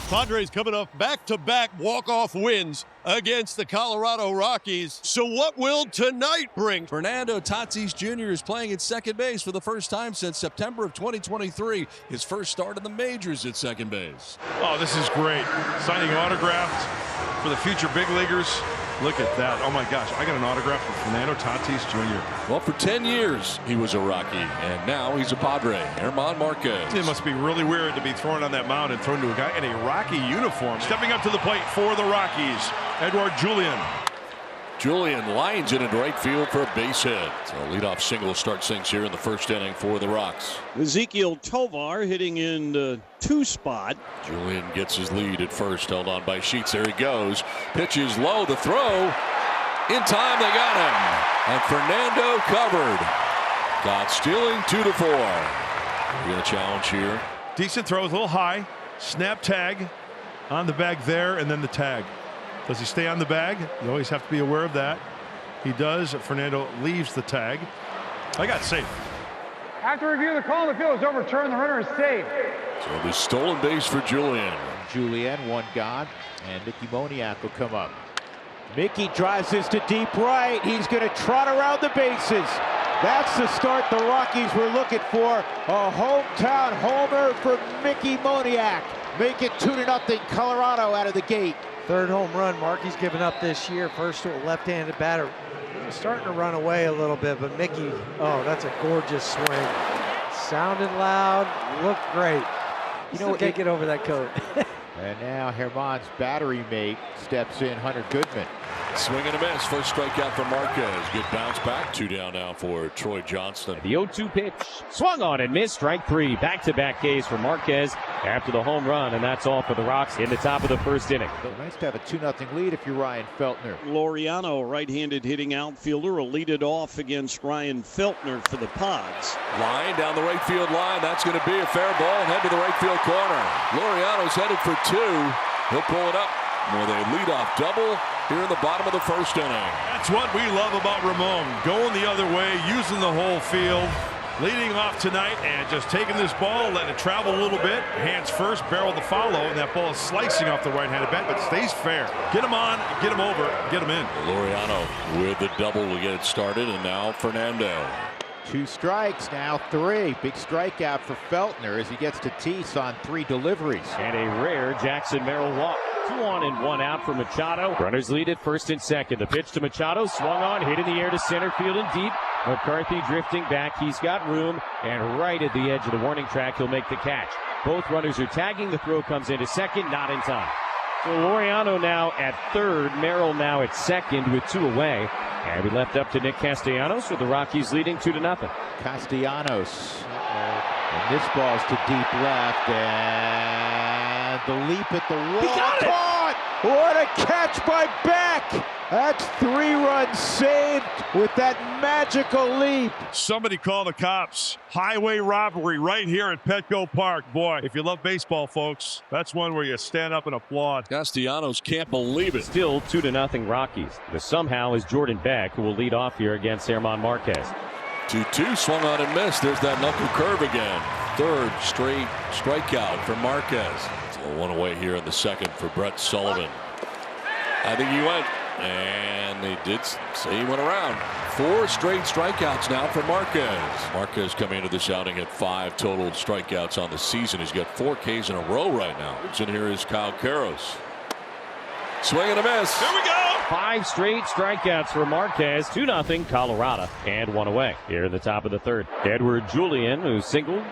Padres coming off back-to-back walk-off wins against the Colorado Rockies. So what will tonight bring? Fernando Tatis Jr. is playing at second base for the first time since September of 2023. His first start in the majors at second base. Oh, this is great. Signing autographs for the future big leaguers. Look at that. Oh, my gosh. I got an autograph from Fano Tatis Jr. Well, for 10 years, he was a Rocky, and now he's a Padre. German Marquez. It must be really weird to be thrown on that mound and thrown to a guy in a Rocky uniform. Stepping up to the plate for the Rockies, Edouard Julien. Julien lines it into right field for a base hit. So leadoff single starts things here in the first inning for the Rocks. Ezekiel Tovar hitting in the 2 spot. Julien gets his lead at first, held on by Sheets. There he goes. Pitches low, the throw. In time, they got him. And Fernando covered. Got stealing 2-4. We're going to challenge here. Decent throw, a little high. Snap tag on the bag there, and then the tag. Does he stay on the bag? You always have to be aware of that. He does. Fernando leaves the tag. I got safe. After review, the call on the field is overturned. The runner is safe. So the stolen base for Julien. Julien, one gone, and Mickey Moniak will come up. Mickey drives this to deep right. He's going to trot around the bases. That's the start the Rockies were looking for. A hometown homer for Mickey Moniak. Make it 2-0 Colorado out of the gate. Third home run Markey's given up this year. First to a left-handed batter. Starting to run away a little bit, but Mickey, oh, that's a gorgeous swing. Sounded loud, looked great. You know, can't get over that coat. And now German's battery mate steps in, Hunter Goodman. Swing and a miss. First strikeout for Marquez. Good bounce back. 2 down now for Troy Johnston. The 0-2 pitch. Swung on and missed. Strike 3. Back-to-back Ks for Marquez after the home run. And that's all for the Rocks in the top of the first inning. Nice to have a 2-0 lead if you're Ryan Feltner. Laureano, right-handed hitting outfielder, will lead it off against Ryan Feltner for the Pods. Line down the right field line. That's going to be a fair ball and head to the right field corner. Laureano's headed for 2. He'll pull it up with a leadoff double here in the bottom of the first inning. That's what we love about Ramon. Going the other way, using the whole field, leading off tonight and just taking this ball, letting it travel a little bit. Hands first, barrel the follow, and that ball is slicing off the right-handed bat, but stays fair. Get him on, get him over, get him in. Laureano with the double to get it started, and now Fernando. 2 strikes, now 3. Big strikeout for Feltner as he gets to Tatis on 3 deliveries. And a rare Jackson Merrill walk. 2 on and 1 out for Machado. Runners lead at first and second. The pitch to Machado, swung on, hit in the air to center field and deep. McCarthy drifting back. He's got room, and right at the edge of the warning track, he'll make the catch. Both runners are tagging. The throw comes into second, not in time. So Laureano now at third, Merrill now at second with 2 away. And we left up to Nick Castellanos with the Rockies leading 2-0. Castellanos. And this ball's to deep left, and the leap at the wall. He got it! Caught! What a catch by Beck! That's 3 runs saved with that magical leap. Somebody call the cops. Highway robbery right here at Petco Park. Boy, if you love baseball, folks, that's one where you stand up and applaud. Castellanos can't believe it. Still 2-0 Rockies. The somehow is Jordan Beck, who will lead off here against German Marquez. 2-2, swung on and missed. There's that knuckle curve again. Third straight strikeout for Marquez. So 1 away here in the second for Brett Sullivan. I think he went, and they did say he went around. 4 straight strikeouts now for Marquez. Marquez coming into this outing at 5 total strikeouts on the season. He's got 4 Ks in a row right now. And here is Kyle Karros. Swing and a miss. Here we go. 5 straight strikeouts for Marquez. 2-0 Colorado, and 1 away here in the top of the third. Edouard Julien, who singled.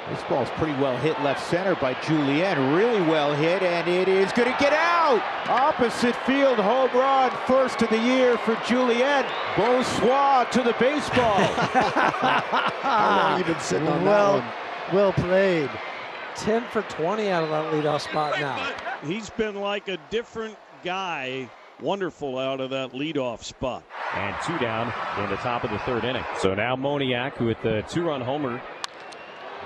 This ball's pretty well hit left center by Julien. Really well hit, and it is going to get out. Opposite field home run. First of the year for Julien. Bonsoir to the baseball. How long you been sitting on that one? Well played. 10 for 20 out of that leadoff spot now. He's been like a different guy. Wonderful out of that leadoff spot. And 2 down in the top of the third inning. So now Moniak with the 2-run homer.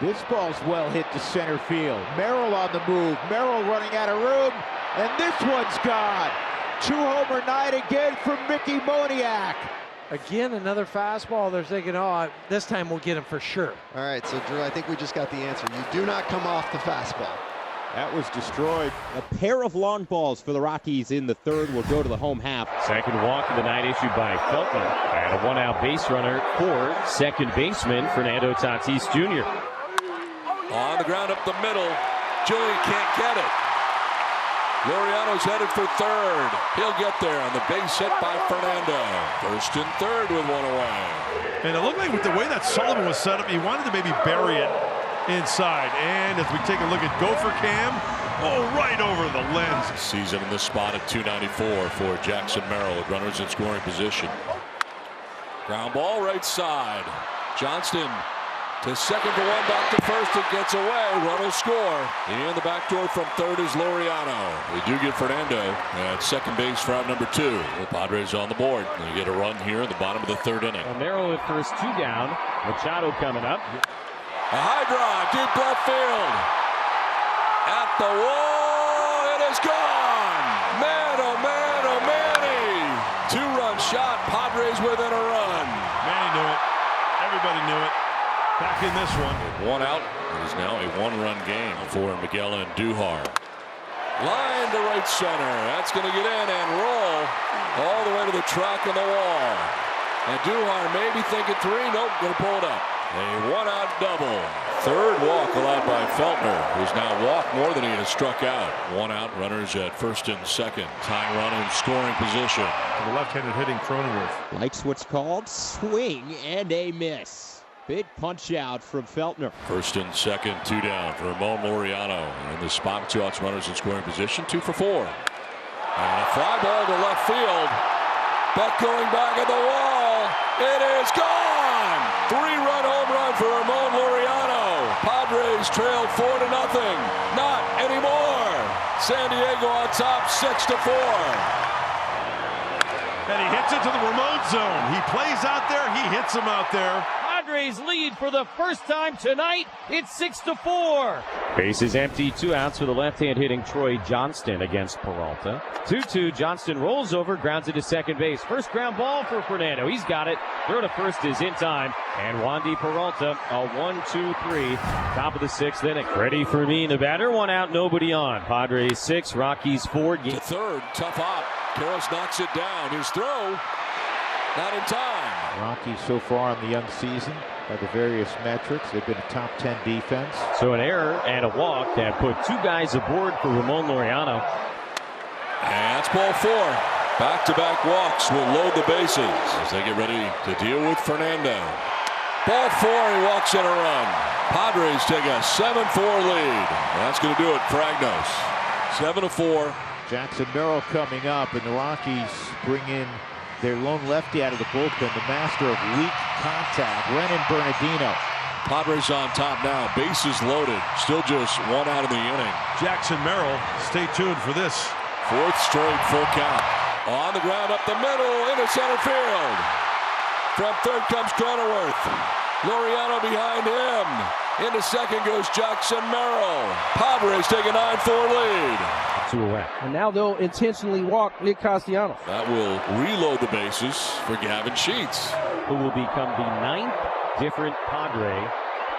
This ball's well hit to center field. Merrill on the move. Merrill running out of room. And this one's gone. 2-homer night again for Mickey Moniak. Again, another fastball. They're thinking, oh, this time we'll get him for sure. All right, so Drew, I think we just got the answer. You do not come off the fastball. That was destroyed. A pair of long balls for the Rockies in the third will go to the home half. Second walk of the night issued by Feltner. And a one-out base runner for second baseman Fernando Tatis Jr. On the ground up the middle. Julian can't get it. Laureano's headed for third. He'll get there on the base hit by Fernando. First and third with one away. And it looked like with the way that Sullivan was set up, he wanted to maybe bury it inside. And as we take a look at Gopher Cam, right over the lens. Season in this spot at 294 for Jackson Merrill with runners in scoring position. Ground ball right side. Johnston to second for one, back to first. It gets away. Run will score. In the back door from third is Laureano. They do get Fernando at second base for out number 2. The Padres on the board. They get a run here in the bottom of the third inning. Merrill at first, 2 down. Machado coming up. A high drive, deep left field. At the wall, it is gone. Man, oh man, oh Manny. 2-run shot, Padres within a run. Manny knew it. Everybody knew it. Back in this one. One out. It is now a 1-run game for Miguel and Duhar. Line to right center. That's going to get in and roll all the way to the track on the wall. And Duhar may be thinking 3. Nope, going to pull it up. A 1-out double. Third walk allowed by Feltner, who's now walked more than he has struck out. 1 out, runners at first and second. Tying run in scoring position. The left-handed hitting Cronenworth. Likes what's called swing and a miss. Big punch out from Feltner. First and second, 2 down for Ramon Laureano. In the spot, 2 outs, runners in scoring position, 2 for 4. And a fly ball to left field. Buck going back at the wall. It is gone! 3-run home run for Ramon Laureano. Padres trailed 4-0. Not anymore. San Diego on top, 6-4. And he hits it to the Ramon zone. He plays out there. He hits him out there. Padres lead for the first time tonight. It's 6-4. Base is empty. 2 outs for the left-hand hitting Troy Johnston against Peralta. 2-2. Johnston rolls over, grounds it to second base. First ground ball for Fernando. He's got it. Throw to first is in time. And Wandy Peralta, a 1-2-3. Top of the 6th inning. Freddie Fermin, the batter. 1 out, nobody on. Padres 6, Rockies 4. To third, tough hop. Karros knocks it down. His throw, not in time. Rockies so far in the young season, by the various metrics, they've been a top 10 defense. So an error and a walk that put 2 guys aboard for Ramon Laureano. And that's ball 4. Back-to-back walks will load the bases as they get ready to deal with Fernando. Ball 4, he walks in a run. Padres take a 7-4 lead. That's going to do it for Agnos. 7-4. Jackson Merrill coming up, and the Rockies bring in their lone lefty out of the bullpen, the master of weak contact, Renan Bernardino. Padres on top now, bases loaded, still just 1 out of the inning. Jackson Merrill, stay tuned for this. 4th straight full count. On the ground up the middle, into center field. From third comes Cronenworth. Laureano behind him. Into second goes Jackson Merrill. Padres take a 9-4 lead. 2 away. And now they'll intentionally walk Nick Castellanos. That will reload the bases for Gavin Sheets. Who will become the 9th different Padre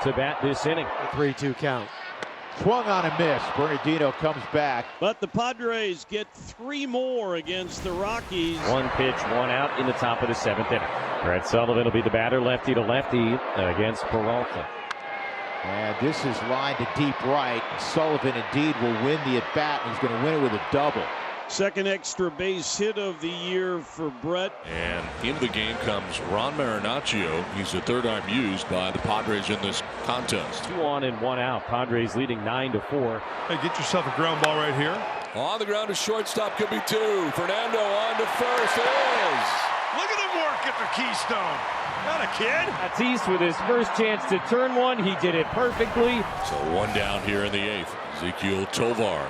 to bat this inning. A 3-2 count. Swung on a miss. Bernardino comes back. But the Padres get 3 more against the Rockies. 1 pitch, 1 out in the top of the 7th inning. Brett Sullivan will be the batter, lefty to lefty against Peralta. And this is lined to deep right. Sullivan indeed will win the at-bat. He's going to win it with a double. Second extra base hit of the year for Brett. And into the game comes Ron Marinaccio. He's the 3rd arm used by the Padres in this contest. 2 on and 1 out. Padres leading 9-4. Hey, get yourself a ground ball right here. On the ground to shortstop, could be 2. Fernando on to first. It is. Look at him work at the Keystone. Not a kid. Tatis with his first chance to turn one. He did it perfectly. So 1 down here in the 8th. Ezequiel Tovar.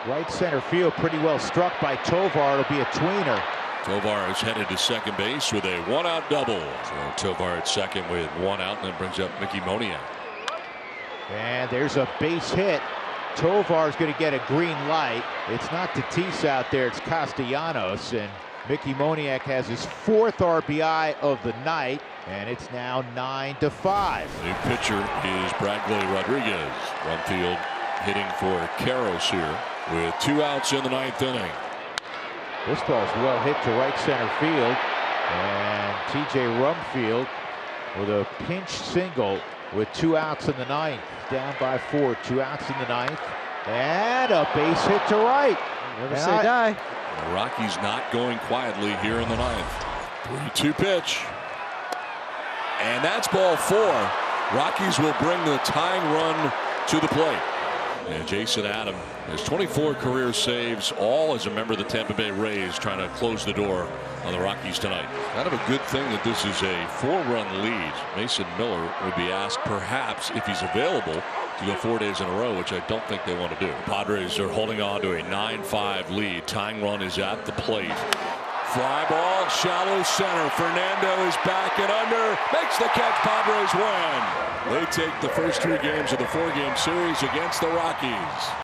Right center field, pretty well struck by Tovar. It'll be a tweener. Tovar is headed to second base with a 1-out double. So Tovar at second with 1 out, and then brings up Mickey Moniak. And there's a base hit. Tovar's going to get a green light. It's not Tatis out there, it's Castellanos. And Mickey Moniak has his 4th RBI of the night, and it's now 9-5. The new pitcher is Bradley Rodriguez. Run field hitting for Karros here with 2 outs in the 9th inning. This ball's well hit to right center field, and T.J. Rumfield with a pinch single with 2 outs in the 9th, down by 4. 2 outs in the 9th, and a base hit to right. Never say die. The Rockies not going quietly here in the 9th. 3-2 pitch, and that's ball 4. Rockies will bring the tying run to the plate. And Jason Adam has 24 career saves, all as a member of the Tampa Bay Rays, trying to close the door on the Rockies tonight. Kind of a good thing that this is a 4-run lead. Mason Miller would be asked, perhaps, if he's available, to go 4 days in a row, which I don't think they want to do. Padres are holding on to a 9-5 lead. Tying run is at the plate. Fly ball, shallow center. Fernando is back and under. Makes the catch. Padres win. They take the first 3 games of the 4-game series against the Rockies.